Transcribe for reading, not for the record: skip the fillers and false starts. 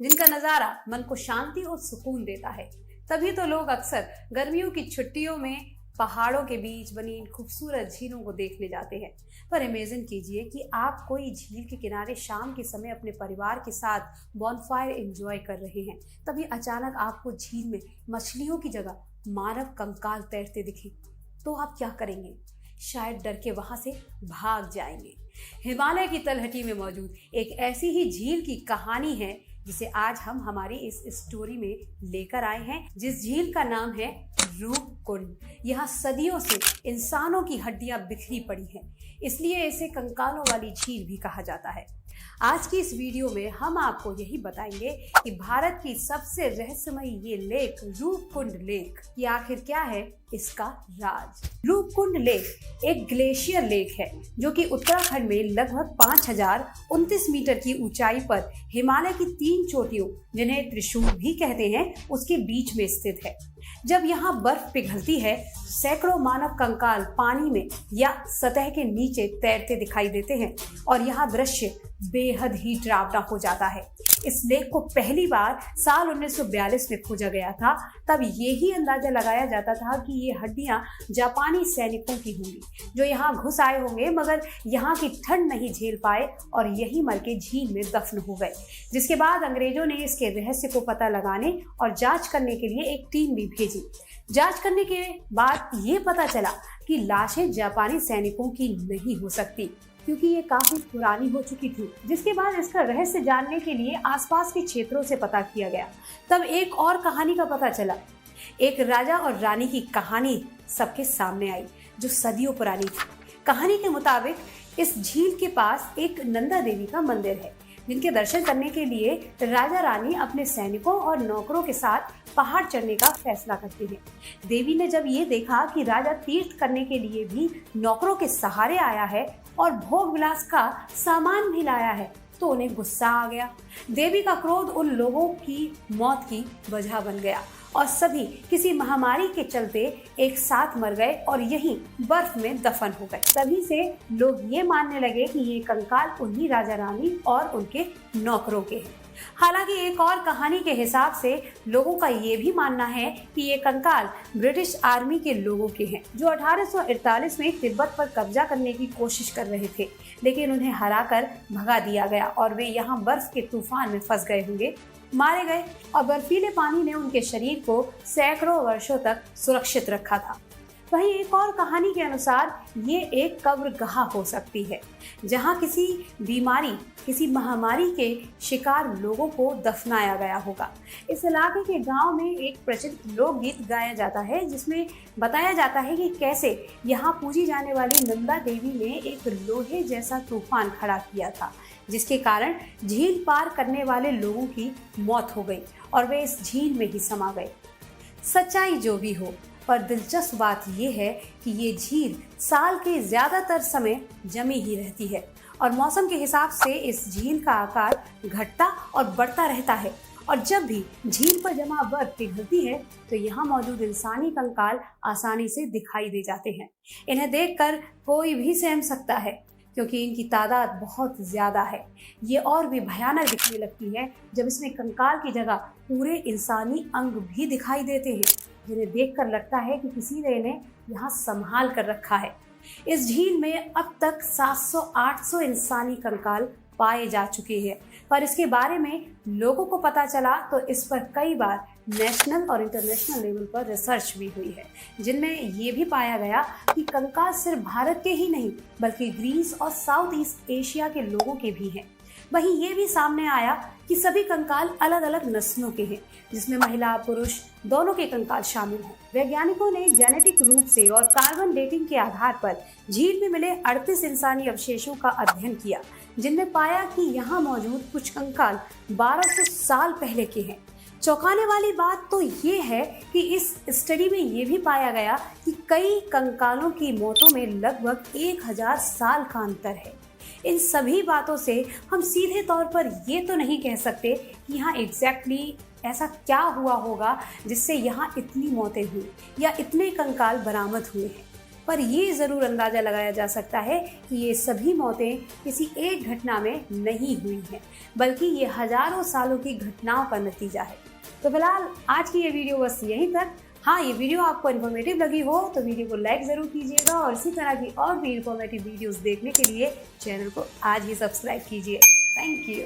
जिनका नज़ारा मन को शांति और सुकून देता है। तभी तो लोग अक्सर गर्मियों की छुट्टियों में पहाड़ों के बीच बनी इन खूबसूरत झीलों को देखने जाते हैं। पर इमेजिन कीजिए कि आप कोई झील के किनारे शाम के समय अपने परिवार के साथ बॉनफायर एंजॉय कर रहे हैं, तभी अचानक आपको झील में मछलियों की जगह मानव कंकाल तैरते दिखे, तो आप क्या करेंगे? शायद डर के वहां से भाग जाएंगे। हिमालय की तलहटी में मौजूद एक ऐसी ही झील की कहानी है जिसे आज हम हमारी इस स्टोरी में लेकर आए हैं, जिस झील का नाम है रूपकुंड। यहाँ सदियों से इंसानों की हड्डियां बिखरी पड़ी हैं, इसलिए इसे कंकालों वाली झील भी कहा जाता है। आज की इस वीडियो में हम आपको यही बताएंगे कि भारत की सबसे रहस्यमयी ये लेक रूपकुंड लेक, ये आखिर क्या है इसका राज। रूपकुंड लेक एक ग्लेशियर लेक है जो कि उत्तराखंड में लगभग 5029 मीटर की ऊंचाई पर हिमालय की 3 चोटियों, जिन्हें त्रिशूल भी कहते हैं, उसके बीच में स्थित है। जब यहाँ बर्फ पिघलती है, सैकड़ों मानव कंकाल पानी में या सतह के नीचे तैरते दिखाई देते हैं और यहाँ दृश्य बेहद ही डरावना हो जाता है। इस लेक को पहली बार साल 1942 में खोजा गया था। तब यही अंदाजा लगाया जाता था कि ये हड्डियां जापानी सैनिकों की होंगी जो यहाँ घुस आए होंगे, मगर यहाँ की ठंड नहीं झेल पाए और यही मर के झील में दफन हो गए। जिसके बाद अंग्रेजों ने इसके रहस्य को पता लगाने और जांच करने के लिए एक टीम भी भेजी। जांच करने के बाद ये पता चला कि लाशें जापानी सैनिकों की नहीं हो सकती, क्योंकि ये काफी पुरानी हो चुकी थी। जिसके बाद इसका रहस्य जानने के लिए आसपास के क्षेत्रों से पता किया गया। तब एक और कहानी का पता चला। एक राजा और रानी की कहानी सबके सामने आई जो सदियों पुरानी थी। कहानी के मुताबिक इस झील के पास एक नंदा देवी का मंदिर है, जिनके दर्शन करने के लिए राजा रानी अपने सैनिकों और नौकरों के साथ पहाड़ चढ़ने का फैसला करते हैं। देवी ने जब ये देखा कि राजा तीर्थ करने के लिए भी नौकरों के सहारे आया है और भोग विलास का सामान भी लाया है, तो उन्हें गुस्सा आ गया। देवी का क्रोध उन लोगों की मौत की वजह बन गया और सभी किसी महामारी के चलते एक साथ मर गए और यहीं बर्फ में दफन हो गए। तभी से लोग ये मानने लगे कि ये कंकाल उन्हीं राजा रानी और उनके नौकरों के हैं। हालांकि एक और कहानी के हिसाब से लोगों का ये भी मानना है कि ये कंकाल ब्रिटिश आर्मी के लोगों के हैं, जो 1848 में तिब्बत पर कब्जा करने की कोशिश कर रहे थे, लेकिन उन्हें हराकर भगा दिया गया और वे यहाँ बर्फ के तूफान में फंस गए होंगे, मारे गए और बर्फीले पानी ने उनके शरीर को सैकड़ों वर्षों तक सुरक्षित रखा था। वहीं एक और कहानी के अनुसार ये एक कब्रगाह हो सकती है, जहां किसी बीमारी, किसी महामारी के शिकार लोगों को दफनाया गया होगा। इस इलाके के गांव में एक प्रचलित लोकगीत गाया जाता है, जिसमें बताया जाता है कि कैसे यहाँ पूजी जाने वाली नंदा देवी ने एक लोहे जैसा तूफान खड़ा किया था, जिसके कारण झील पार करने वाले लोगों की मौत हो गई और वे इस झील में ही समा गए। सच्चाई जो भी हो, पर दिलचस्प बात यह है कि ये झील साल के ज्यादातर समय जमी ही रहती है और मौसम के हिसाब से इस झील का आकार घटता और बढ़ता रहता है। और जब भी झील पर जमा बर्फ पिघलती है तो यहाँ मौजूद इंसानी कंकाल आसानी से दिखाई दे जाते हैं। इन्हें देखकर कोई भी सहम सकता है, क्योंकि इनकी तादाद बहुत ज्यादा है। ये और भी भयानक दिखने लगती है जब इसमें कंकाल की जगह पूरे इंसानी अंग भी दिखाई देते हैं, जिन्हें देखकर लगता है कि किसी ने इन्हें यहाँ संभाल कर रखा है। इस झील में अब तक 700-800 इंसानी कंकाल पाए जा चुके हैं, पर इसके बारे में लोगों को पता चला तो इस पर कई बार नेशनल और इंटरनेशनल लेवल पर रिसर्च भी हुई है, जिनमें ये भी पाया गया कि कंकाल सिर्फ भारत के ही नहीं बल्कि ग्रीस और साउथ ईस्ट एशिया के लोगों के भी हैं। वहीं ये भी सामने आया कि सभी कंकाल अलग अलग नस्लों के हैं, जिसमें महिला पुरुष दोनों के कंकाल शामिल हैं। वैज्ञानिकों ने जेनेटिक रूप से और कार्बन डेटिंग के आधार पर झील में मिले 38 इंसानी अवशेषों का अध्ययन किया, जिनमें पाया कि यहाँ मौजूद कुछ कंकाल 1200 साल पहले के हैं। चौंकाने वाली बात तो ये है कि इस स्टडी में ये भी पाया गया कि कई कंकालों की मौतों में लगभग 1000 साल का अंतर है। इन सभी बातों से हम सीधे तौर पर ये तो नहीं कह सकते कि यहाँ एग्जैक्टली ऐसा क्या हुआ होगा जिससे यहाँ इतनी मौतें हुई या इतने कंकाल बरामद हुए हैं, पर ये ज़रूर अंदाज़ा लगाया जा सकता है कि ये सभी मौतें किसी एक घटना में नहीं हुई हैं, बल्कि ये हजारों सालों की घटनाओं का नतीजा है। तो फिलहाल आज की ये वीडियो बस यहीं तक। हाँ, ये वीडियो आपको इन्फॉर्मेटिव लगी हो तो वीडियो को लाइक ज़रूर कीजिएगा और इसी तरह की और भी इन्फॉर्मेटिव वीडियोस देखने के लिए चैनल को आज ही सब्सक्राइब कीजिए। Thank you.